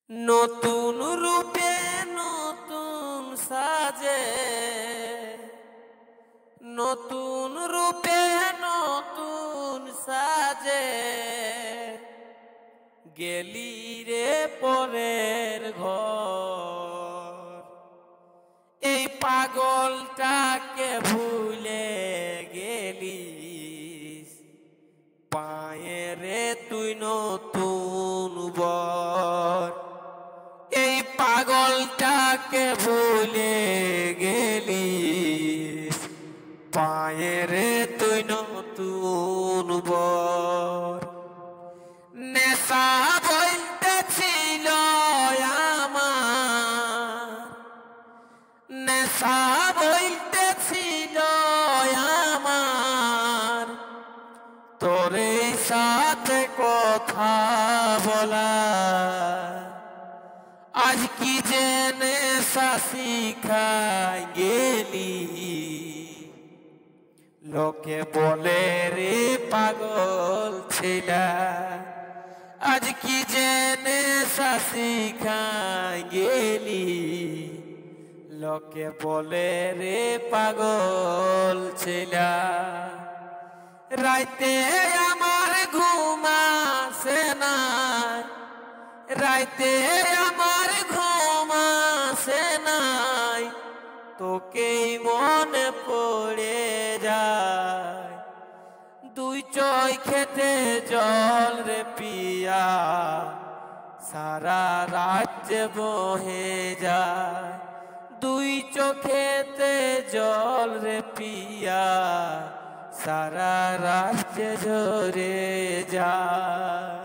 নতুন রূপে নতুন সাজে, নতুন রূপে নতুন সাজে গেলি রে পরের ঘর। এই পাগলটাকে ভুলে গেলিস, পায়ে রে তুই নতুন বর। এই পাগলটাকে ভুলে গেলিস, পায়ে রে তুই নতুন বর। নেশা বলতে ছিল আমার, নেশা বলতে ছিল আমার, তোর সাথে কথা বলা। আজ কি জেনে শিখাই গেলি, লোকে বলে রে পাগল ছিলা। আজ কি জেনে শিখাই গেলি, লোকে বলে রে পাগল ছিলা। রাইতে আমার ঘুম আসে না, রাইতে আমার ঘুম আসে নাই, তোকেই মনে পড়ে যায়। দুই চোখেতে জল রে পিয়া, সারা রাত বহে যায়। দুই চোখেতে জল রে পিয়া, সারা রাত ঝরে যায়।